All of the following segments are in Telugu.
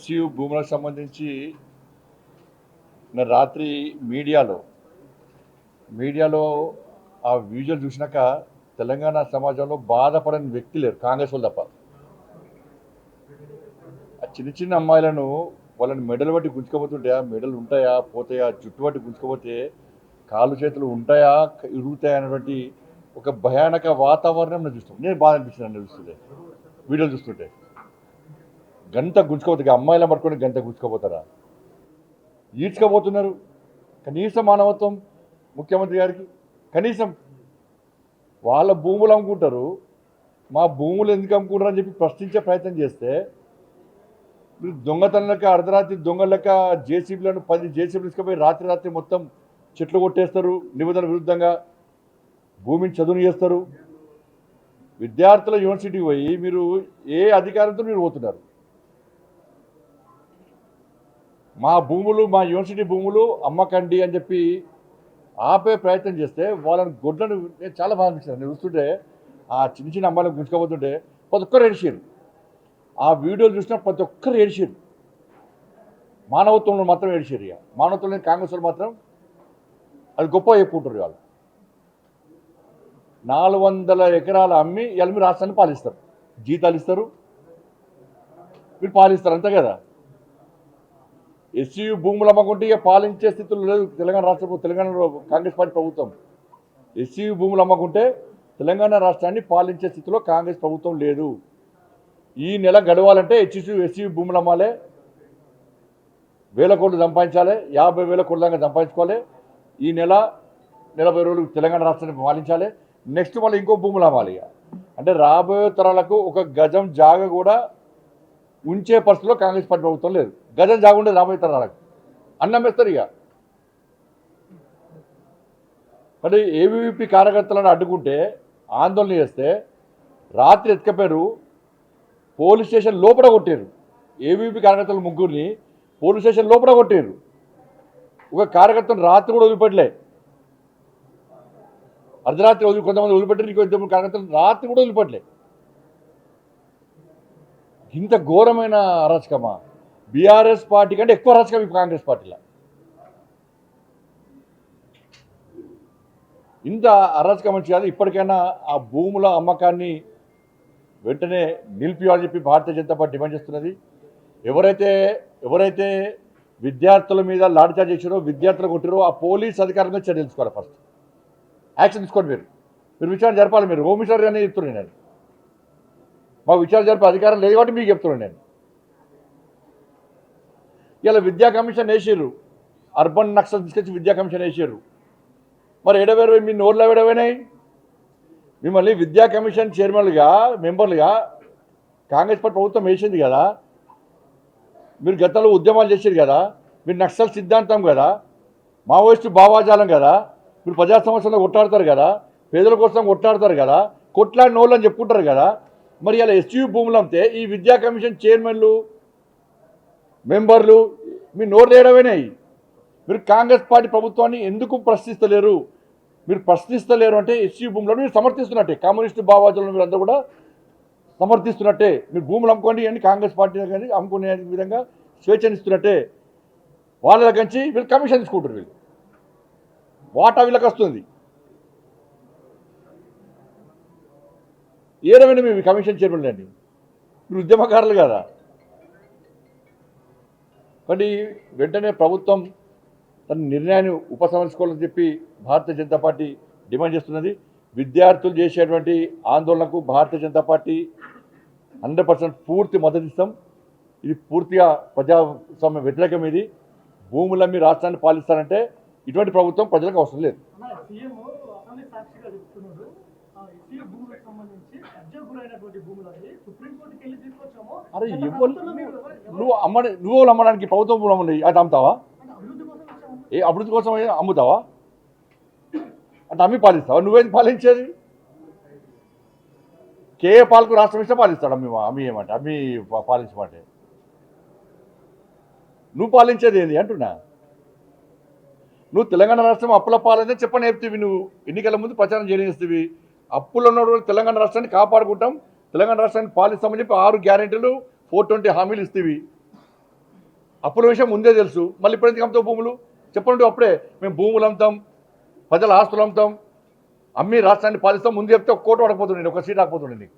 ఎస్యు భూములకు సంబంధించి రాత్రి మీడియాలో ఆ విజువల్ చూసినాక తెలంగాణ సమాజంలో బాధపడని వ్యక్తి లేరు, కాంగ్రెస్ వాళ్ళు తప్ప. ఆ చిన్న చిన్న అమ్మాయిలను వాళ్ళని మెడలు బట్టి గుంజుకోపోతుంటాయా, మెడలు ఉంటాయా పోతాయా, జుట్టు బట్టి గుంజుకోపోతే కాళ్ళు చేతులు ఉంటాయా ఇరుగుతాయా అనేటువంటి ఒక భయానక వాతావరణం నేను చూస్తాను. నేను బాధ అనిపిస్తున్నాను చూస్తుంటే, వీడియోలు చూస్తుంటే. గంట గుంజుకోపోతే అమ్మాయిలను పట్టుకొని గంట గుంజుకోపోతారా? ఈడ్చుకోబోతున్నారు. కనీసం మానవత్వం ముఖ్యమంత్రి గారికి, కనీసం వాళ్ళ భూములు అమ్ముకుంటారు, మా భూములు ఎందుకు అమ్ముకుంటారు అని చెప్పి ప్రశ్నించే ప్రయత్నం చేస్తే మీరు దొంగతనం లెక్క అర్ధరాత్రి దొంగ లెక్క జేసీబీలను 10 జేసీబీలు తీసుకుపోయి రాత్రి మొత్తం చెట్లు కొట్టేస్తారు, నిబంధనల విరుద్ధంగా భూమిని చదును చేస్తారు. విద్యార్థుల యూనివర్సిటీకి పోయి మీరు ఏ అధికారంతో మీరు పోతున్నారు? మా భూములు, మా యూనివర్సిటీ భూములు అమ్మకండి అని చెప్పి ఆపే ప్రయత్నం చేస్తే వాళ్ళని గొడ్లను నేను చాలా బాధ అనిపిస్తాను. నేను చూస్తుంటే ఆ చిన్న చిన్న అమ్మాయిలను గుంజుకోబోతుంటే ప్రతి ఒక్కరు ఏడిచారు. ఆ వీడియోలు చూసినా ప్రతి ఒక్కరు ఏడిచారు. మానవత్వంలో మాత్రం ఏడిచారు. ఇక మానవత్వంలో కాంగ్రెస్ వాళ్ళు మాత్రం అది గొప్ప చెప్పుకుంటారు. వాళ్ళు 400 ఎకరాలు అమ్మి ఎల్మి రాష్ట్రాన్ని పాలిస్తారు, జీతాలు ఇస్తారు, మీరు పాలిస్తారు, అంతే కదా. ఎస్యు భూములు అమ్మకుంటే ఇక పాలించే స్థితిలో లేదు తెలంగాణ తెలంగాణలో కాంగ్రెస్ పార్టీ ప్రభుత్వం. ఎస్యు భూములు అమ్మకుంటే తెలంగాణ రాష్ట్రాన్ని పాలించే స్థితిలో కాంగ్రెస్ ప్రభుత్వం లేదు. ఈ నెల గడవాలంటే ఎస్యు భూములు అమ్మాలి, 1000 కోట్లు సంపాదించాలి, 50,000 కోట్ల దాకా సంపాదించుకోవాలి. ఈ నెల 40 రోజులు తెలంగాణ రాష్ట్రాన్ని పాలించాలి. నెక్స్ట్ మళ్ళీ ఇంకో భూములు అమ్మాలి. అంటే రాబోయే తరాలకు ఒక గజం జాగ కూడా ఉంచే పరిస్థితిలో కాంగ్రెస్ పార్టీ ప్రభుత్వం లేదు. గజం జాగుండే రాబోయే తరాలకు అన్నమేస్తారు. ఇక మరి ఏబీవీపీ కార్యకర్తలను అడ్డుకుంటే, ఆందోళన చేస్తే రాత్రి ఎత్తుకపోయారు, పోలీస్ స్టేషన్ లోపల కొట్టారు. ఏబీవీపీ కార్యకర్తలు 3 పోలీస్ స్టేషన్ లోపల కొట్టారు. ఒక కార్యకర్తను రాత్రి కూడా వదిలిపెట్టలే. అర్ధరాత్రి కొంతమంది వదిలిపెట్టారు, ఇంకో 2 కార్యకర్తలు రాత్రి కూడా వదిలిపెట్టలే. ఇంత ఘోరమైన అరాచకమా? బీఆర్ఎస్ పార్టీ కంటే ఎక్కువ అరాచకం ఇప్పుడు కాంగ్రెస్ పార్టీలో. ఇంత అరాచకం మంచి కాదు. ఇప్పటికైనా ఆ భూముల అమ్మకాన్ని వెంటనే నిలిపియాలని చెప్పి భారతీయ జనతా పార్టీ డిమాండ్ చేస్తున్నది. ఎవరైతే విద్యార్థుల మీద లాఠీచార్జ్ చేశారో, విద్యార్థులు కొట్టారో ఆ పోలీస్ అధికారుల మీద చర్య తీసుకోవాలి. ఫస్ట్ యాక్షన్ తీసుకోండి. మీరు విచారణ జరపాలి. మీరు హోమ్ మినిస్టర్ గానే చెప్తున్నాను నేను. మాకు విచారణ జరిపే అధికారం లేదు కాబట్టి మీకు చెప్తున్నాను నేను. ఇలా విద్యా కమిషన్ వేసారు, అర్బన్ నక్సల్ తీసుకొచ్చి విద్యా కమిషన్ వేసారు. మరి ఎడవేరు మీ నోర్లు ఎడవేనాయి? మిమ్మల్ని విద్యా కమిషన్ చైర్మన్లుగా, మెంబర్లుగా కాంగ్రెస్ పార్టీ ప్రభుత్వం వేసింది కదా. మీరు గతంలో ఉద్యమాలు చేశారు కదా, మీరు నక్సల్ సిద్ధాంతం కదా, మావోయిస్టు భావాజాలం కదా, మీరు ప్రజా సమస్యల్లో కొట్లాడతారు కదా, పేదల కోసం కొట్లాడతారు కదా, కొట్లాడిన వాళ్ళు అని చెప్పుకుంటారు కదా. మరి ఇలా ఎస్యు భూములు అమ్మితే ఈ విద్యా కమిషన్ చైర్మన్లు, మెంబర్లు మీ నోరు లేడవేనాయి. మీరు కాంగ్రెస్ పార్టీ ప్రభుత్వాన్ని ఎందుకు ప్రశ్నిస్తలేరు? మీరు ప్రశ్నిస్తలేరు అంటే ఎస్యు భూములను మీరు సమర్థిస్తున్నట్టే. కమ్యూనిస్టు భావాజాలను మీరు అందరూ కూడా సమర్థిస్తున్నట్టే. మీరు భూములు అమ్ముకోండి అని కాంగ్రెస్ పార్టీ కానీ అమ్ముకునే విధంగా స్వేచ్ఛనిస్తున్నట్టే. వాళ్ళ దగ్గర నుంచి వీళ్ళు కమిషన్ తీసుకుంటారు. వీళ్ళు వాటా వీళ్ళకి వస్తుంది. ఏ రకమైన మీ కమిషన్ చైర్మన్లు అండి? మీరు ఉద్యమకారులు కదా. కానీ వెంటనే ప్రభుత్వం తన నిర్ణయాన్ని ఉపసంహరించుకోవాలని చెప్పి భారతీయ జనతా పార్టీ డిమాండ్ చేస్తున్నది. విద్యార్థులు చేసేటువంటి ఆందోళనకు భారతీయ జనతా పార్టీ 100% పూర్తి మద్దతు ఇస్తాం. ఇది పూర్తిగా ప్రజాస్వామ్య వ్యతిరేకం. ఇది భూములమ్మి రాష్ట్రాన్ని పాలిస్తారంటే ఇటువంటి ప్రభుత్వం ప్రజలకు అవసరం లేదు. అరే నువ్వు అమ్మడానికి ప్రభుత్వం భూములు అమ్మని అది అమ్ముతావా? ఏ అభివృద్ధి కోసం అమ్ముతావా? అంటే అమ్మి పాలిస్తావా? నువ్వేది పాలించేది? కేఏ పాలకు రాష్ట్రం ఇస్తే పాలిస్తాడు. అమ్మి ఏమంటే అమ్మి పాలించమంటే నువ్వు పాలించేది ఏంది అంటున్నా. నువ్వు తెలంగాణ రాష్ట్రం అప్పుల పాలనే చెప్పని చెప్తీవి. నువ్వు ఎన్నికల ముందు ప్రచారం చేయనిస్తీవి. అప్పులు ఉన్న తెలంగాణ రాష్ట్రాన్ని కాపాడుకుంటాం, తెలంగాణ రాష్ట్రాన్ని పాలిస్తామని చెప్పి 6 గ్యారెంటీలు 420 హామీలు ఇస్తేవి. అప్పుల విషయం ముందే తెలుసు, మళ్ళీ ఇప్పుడు ఎందుకు అమ్ముతావు భూములు చెప్పండి. అప్పుడే మేము భూములు అమ్ముతాం, ప్రజల ఆస్తులు అమ్ముతాం, అమ్మి రాష్ట్రాన్ని పాలిస్తాం ముందు చెప్తే ఒక కోట పడకపోతుండే, ఒక సీట్ రాకపోతుండే నీకు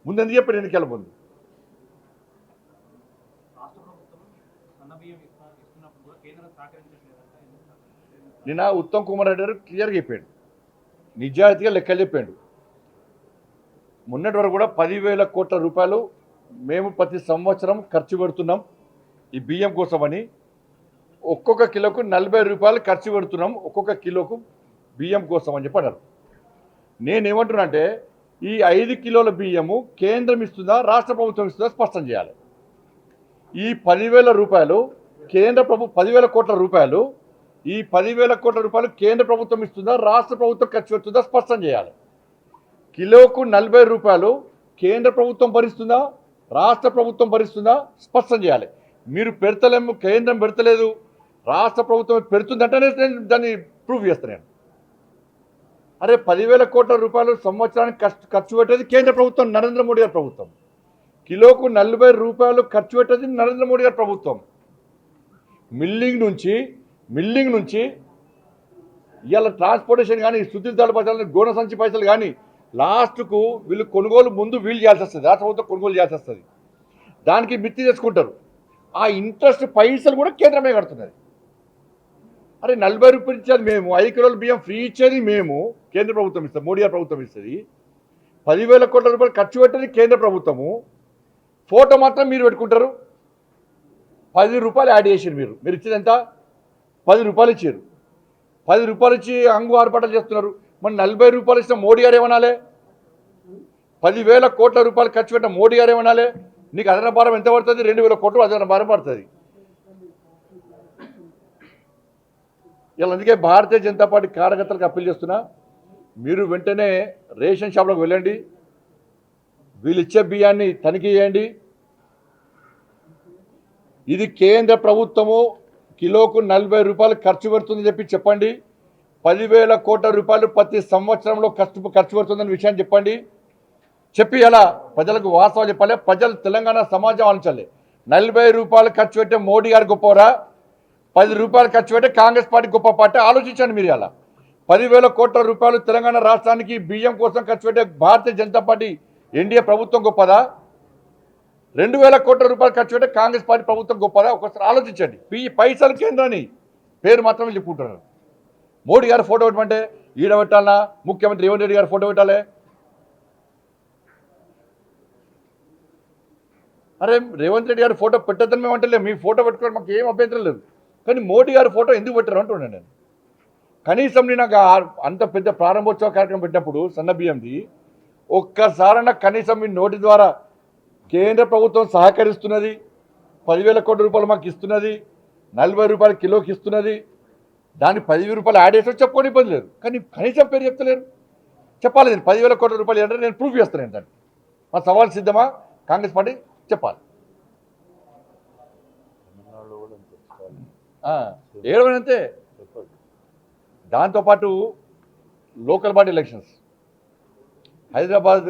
ముందు ఎందుకు చెప్పాడు ఎన్నికల ముందు. నిన్న ఉత్తమ్ కుమార్ రెడ్డి గారు క్లియర్గా చెప్పాడు, నిజాయితీగా లెక్కలు చెప్పాడు. మొన్నటి వరకు కూడా 10,000 కోట్ల రూపాయలు మేము ప్రతి సంవత్సరం ఖర్చు పెడుతున్నాం ఈ బియ్యం కోసమని. ఒక్కొక్క కిలోకు 40 రూపాయలు ఖర్చు పెడుతున్నాం ఒక్కొక్క కిలోకు బియ్యం కోసం అని చెప్పారు. నేనేమంటున్నా అంటే ఈ 5 కిలోల బియ్యము కేంద్రం ఇస్తుందా రాష్ట్ర ప్రభుత్వం ఇస్తుందా స్పష్టం చేయాలి. ఈ 10,000 రూపాయలు కేంద్ర 10,000 కోట్ల రూపాయలు ఈ 10,000 కోట్ల రూపాయలు కేంద్ర ప్రభుత్వం ఇస్తుందా రాష్ట్ర ప్రభుత్వం ఖర్చు పెడుతుందా స్పష్టం చేయాలి. కిలోకు 40 రూపాయలు కేంద్ర ప్రభుత్వం భరిస్తుందా రాష్ట్ర ప్రభుత్వం భరిస్తుందా స్పష్టం చేయాలి. మీరు పెడతలేము, కేంద్రం పెడతలేదు, రాష్ట్ర ప్రభుత్వం పెడుతుందంటే నేను దాన్ని ప్రూవ్ చేస్తాను. నేను అరే 10,000 కోట్ల రూపాయలు సంవత్సరానికి ఖర్చు పెట్టేది కేంద్ర ప్రభుత్వం, నరేంద్ర మోడీ గారి ప్రభుత్వం. కిలోకు 40 రూపాయలు ఖర్చు పెట్టేది నరేంద్ర మోడీ గారి ప్రభుత్వం. మిల్లింగ్ నుంచి ఇవాళ ట్రాన్స్పోర్టేషన్ కానీ, శుద్ధిదారుల పైసలు, గోన సంచి పైసలు కానీ లాస్ట్కు వీళ్ళు కొనుగోలు ముందు వీళ్ళు చేయాల్సి వస్తుంది, రాష్ట్ర ప్రభుత్వం కొనుగోలు చేయాల్సి వస్తుంది. దానికి మిత్తి చేసుకుంటారు. ఆ ఇంట్రెస్ట్ పైసలు కూడా కేంద్రమే కడుతున్నది. అరే 40 రూపాయలు ఇచ్చేది మేము, 5 కిలోల బియ్యం ఫ్రీ ఇచ్చేది మేము, కేంద్ర ప్రభుత్వం ఇస్తుంది, మోడీ గారి ప్రభుత్వం ఇస్తుంది. 10,000 కోట్ల రూపాయలు ఖర్చు పెట్టేది కేంద్ర ప్రభుత్వము. ఫోటో మాత్రం మీరు పెట్టుకుంటారు. 10 రూపాయలు యాడ్ చేసారు మీరు ఇచ్చేది ఎంత? 10 రూపాయలు ఇచ్చారు. 10 రూపాయలు ఇచ్చి అంగు ఆర్పాటలు చేస్తున్నారు. మరి 40 రూపాయలు ఇచ్చిన మోడీ గారు ఏమనాలి? 10,000 కోట్ల రూపాయలు ఖర్చు పెట్టిన మోడీ గారు ఏమనాలి? నీకు అదన భారం ఎంత పడుతుంది? 2,000 కోట్లు అదన భారం పడుతుంది. ఇలా అందుకే భారతీయ జనతా పార్టీ కార్యకర్తలకు అప్పీల్ చేస్తున్నా, మీరు వెంటనే రేషన్ షాప్లోకి వెళ్ళండి, వీళ్ళు ఇచ్చే బియ్యాన్ని తనిఖీ చేయండి. ఇది కేంద్ర ప్రభుత్వము కిలోకు 40 రూపాయలు ఖర్చు పెడుతుందని చెప్పండి. 10,000 కోట్ల రూపాయలు ప్రతి సంవత్సరంలో ఖర్చు పెడుతుందని విషయాన్ని చెప్పి ఎలా ప్రజలకు వాస్తవాలు చెప్పాలి. ప్రజలు తెలంగాణ సమాజం ఆలోచించాలి. 40 రూపాయలు ఖర్చు పెట్టే మోడీ గారు గొప్పరా, 10 రూపాయలు ఖర్చు పెట్టే కాంగ్రెస్ పార్టీ గొప్ప పార్టీ? ఆలోచించండి మీరు. అలా 10,000 కోట్ల రూపాయలు తెలంగాణ రాష్ట్రానికి బియ్యం కోసం ఖర్చు పెట్టే భారతీయ జనతా పార్టీ ఎన్డీఏ ప్రభుత్వం గొప్పదా? 2,000 కోట్ల రూపాయలు ఖర్చు పెట్టే కాంగ్రెస్ పార్టీ ప్రభుత్వం గొప్పదా? ఒకసారి ఆలోచించండి. పైసలు కేంద్రాన్ని పేరు మాత్రమే చెప్పుకుంటున్నారు. మోడీ గారు ఫోటో పెట్టమంటే ఈడ పెట్టాలన్నా, ముఖ్యమంత్రి రేవంత్ రెడ్డి గారు ఫోటో పెట్టాలి. అరే రేవంత్ రెడ్డి గారు ఫోటో పెట్టద్దని మేము అంటలేదు, మీ ఫోటో పెట్టుకోవడం మాకు ఏం అభ్యంతరం లేదు. కానీ మోడీ గారు ఫోటో ఎందుకు పెట్టారు అంటున్నాను నేను. కనీసం నేను అంత పెద్ద ప్రారంభోత్సవ కార్యక్రమం పెట్టినప్పుడు సన్న బియ్యంది ఒక్కసారన్నా కనీసం మీ నోటి ద్వారా కేంద్ర ప్రభుత్వం సహకరిస్తున్నది, 10,000 కోట్ల రూపాయలు మాకు ఇస్తున్నది, 40 రూపాయలు కిలోకి ఇస్తున్నది, దాన్ని 10,000 రూపాయలు యాడ్ చేసి చెప్పుకొని ఇబ్బంది లేదు. కానీ కనీసం పేరు చెప్తలేరు. చెప్పాలి, నేను 10,000 కోట్ల రూపాయలు అంటే నేను ప్రూఫ్ చేస్తాను ఏంటంటే మా సవాల్ సిద్ధమా కాంగ్రెస్ పార్టీ చెప్పాలి. ఏడవనంతే. దాంతోపాటు లోకల్ బాడీ ఎలక్షన్స్, హైదరాబాద్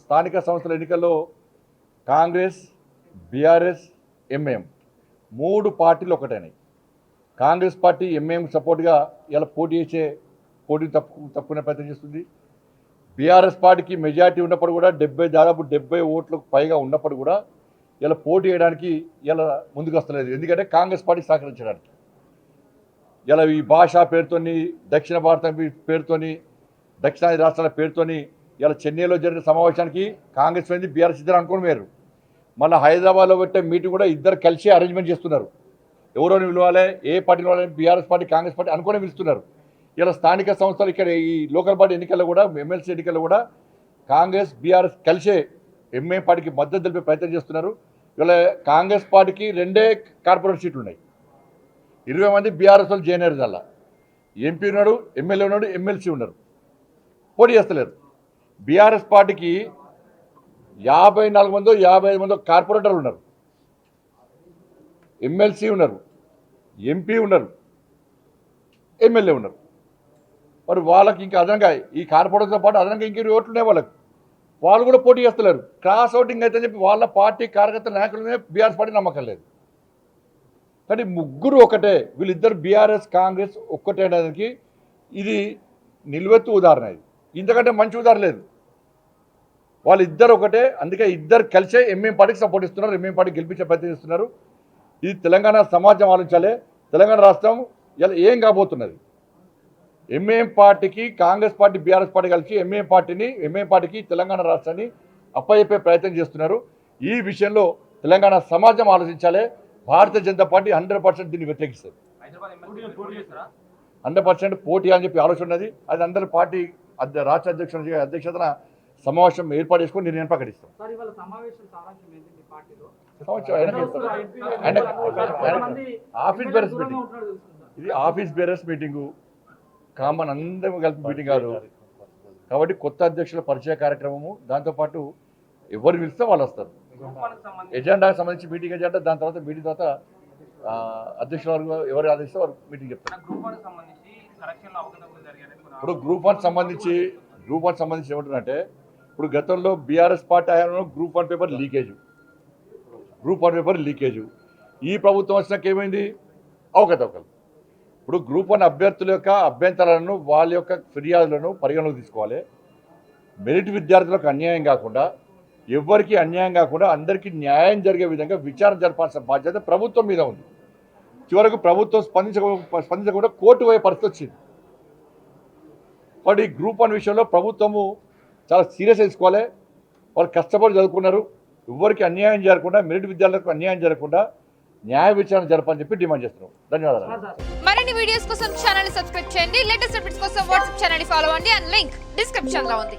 స్థానిక సంస్థల ఎన్నికల్లో కాంగ్రెస్, బీఆర్ఎస్, ఎంఐఎం 3 పార్టీలు ఒకటైనాయి. కాంగ్రెస్ పార్టీ ఎంఐఎం సపోర్ట్గా ఇలా పోటీ తప్పుకునే ప్రయత్నం చేస్తుంది. బీఆర్ఎస్ పార్టీకి మెజారిటీ ఉన్నప్పుడు కూడా దాదాపు 70 ఓట్లకు పైగా ఉన్నప్పుడు కూడా ఇలా పోటీ చేయడానికి ఇలా ముందుకు వస్తలేదు. ఎందుకంటే కాంగ్రెస్ పార్టీ సహకరించడానికి ఇలా ఈ భాషా పేరుతోని, దక్షిణ భారతం పేరుతోని, దక్షిణాది రాష్ట్రాల పేరుతోని ఇలా చెన్నైలో జరిగిన సమావేశానికి కాంగ్రెస్ పోయింది, బీఆర్ఎస్ ఇద్దరు అనుకుని వేరు. మళ్ళీ హైదరాబాద్లో పెట్టే మీటింగ్ కూడా ఇద్దరు కలిసి అరేంజ్మెంట్ చేస్తున్నారు. ఎవరోని పిలవాలి, ఏ పార్టీని పిలవాలి, బీఆర్ఎస్ పార్టీ కాంగ్రెస్ పార్టీ అనుకునే పిలుస్తున్నారు. ఇలా స్థానిక సంస్థలు ఇక్కడ ఈ లోకల్ బాడీ ఎన్నికల్లో కూడా, ఎమ్మెల్సీ ఎన్నికల్లో కూడా కాంగ్రెస్, బీఆర్ఎస్ కలిసే ఎంఐ పార్టీకి మద్దతు తెలిపే ప్రయత్నం చేస్తున్నారు. ఇలా కాంగ్రెస్ పార్టీకి 2 కార్పొరేట్ సీట్లు ఉన్నాయి, 20 మంది బీఆర్ఎస్ వాళ్ళు జైనర్ అలా ఎంపీ ఉన్నాడు, ఎమ్మెల్యే ఉన్నాడు, ఎమ్మెల్సీ ఉన్నారు, పోటీ చేస్తలేరు. బీఆర్ఎస్ పార్టీకి 54 మందో 55 మందో కార్పొరేటర్లు ఉన్నారు, ఎమ్మెల్సీ ఉన్నారు, ఎంపీ ఉన్నారు, ఎమ్మెల్యే ఉన్నారు. మరి వాళ్ళకి ఇంకా అదనంగా ఈ కార్పొరేటర్తో పాటు అదనంగా ఇంక 20 ఓట్లు ఉన్నాయి వాళ్ళకి. వాళ్ళు కూడా పోటీ చేస్తలేరు. క్రాస్ ఓటింగ్ అయితే చెప్పి వాళ్ళ పార్టీ కార్యకర్తల నాయకులనే బీఆర్ఎస్ పార్టీ నమ్మకం లేదు. కానీ ముగ్గురు ఒకటే, వీళ్ళిద్దరు బీఆర్ఎస్ కాంగ్రెస్ ఒక్కటే అనేదానికి ఇది నిలువెత్తు ఉదాహరణ. ఇది ఇంతకంటే మంచి ఉదాహరణ లేదు. వాళ్ళిద్దరు ఒకటే, అందుకే ఇద్దరు కలిసే ఎంఎం పార్టీకి సపోర్ట్ ఇస్తున్నారు, ఎంఎం పార్టీ గెలిపించే ప్రయత్నం చేస్తున్నారు. ఇది తెలంగాణ సమాజం ఆలోచించాలి. తెలంగాణ రాష్ట్రం ఇలా ఏం కాబోతున్నది? ఎంఏఎం పార్టీకి కాంగ్రెస్ పార్టీ బీఆర్ఎస్ పార్టీ కలిసి ఎంఏఎం పార్టీకి తెలంగాణ రాష్ట్రాన్ని అప్పచెప్పే ప్రయత్నం చేస్తున్నారు. ఈ విషయంలో తెలంగాణ సమాజం ఆలోచించాలి. భారతీయ జనతా పార్టీ 100% దీన్ని వ్యతిరేకిస్తుంది. 100% పోటీ అని చెప్పి ఆలోచన ఉన్నది. అది అందరి పార్టీ రాష్ట్ర అధ్యక్షతన సమావేశం ఏర్పాటు చేసుకొని నిర్ణయం ప్రకటిస్తాం. ఆఫీస్ బేరర్స్ మీటింగ్, ఇది ఆఫీస్ బేరర్స్ మీటింగు, కామన్ అందరూ కలిపి మీటింగ్ కాదు కాబట్టి కొత్త అధ్యక్షుల పరిచయ కార్యక్రమము. దాంతోపాటు ఎవరు పిలిస్తే వాళ్ళు వస్తారు. ఎజెండాకి సంబంధించి మీటింగ్ ఎజెండా, దాని తర్వాత మీటింగ్ తర్వాత అధ్యక్షుల వరకు ఎవరు ఆదేశిస్తే వారు మీటింగ్ చెప్తారు. ఇప్పుడు గ్రూప్ వన్ సంబంధించి ఏమంటున్నారంటే, ఇప్పుడు గతంలో బీఆర్ఎస్ పార్టీ హయాంలో గ్రూప్ వన్ పేపర్ లీకేజు. ఈ ప్రభుత్వం వచ్చినాక ఏమైంది? అవకతవకలు. ఇప్పుడు గ్రూప్ వన్ అభ్యర్థుల యొక్క అభ్యంతరాలను, వాళ్ళ యొక్క ఫిర్యాదులను పరిగణలోకి తీసుకోవాలి. మెరిట్ విద్యార్థులకు అన్యాయం కాకుండా, ఎవరికి అన్యాయం కాకుండా అందరికీ న్యాయం జరిగే విధంగా విచారణ జరపాల్సిన బాధ్యత ప్రభుత్వం మీద ఉంది. చివరకు ప్రభుత్వం స్పందించకుండా కోర్టు పోయే పరిస్థితి వచ్చింది. కాబట్టి గ్రూప్ వన్ విషయంలో ప్రభుత్వము చాలా సీరియస్ తీసుకోవాలి. వాళ్ళు కష్టపడి చదువుకున్నారు. ఎవరికి అన్యాయం జరగకుండా, మెరిట్ విద్యార్థులకు అన్యాయం జరగకుండా న్యాయ విచారణ జరపని చెప్పి డిమాండ్ చేస్తున్నాం. ధన్యవాదాలు. మరిన్ని వీడియోస్ కోసం ఛానల్ సబ్స్క్రైబ్ చేయండి. లేటెస్ట్ అప్డేట్స్ కోసం వాట్సాప్ ఛానల్ ఫాలో అవ్వండి. అండ్ లింక్ డిస్క్రిప్షన్ లో ఉంది.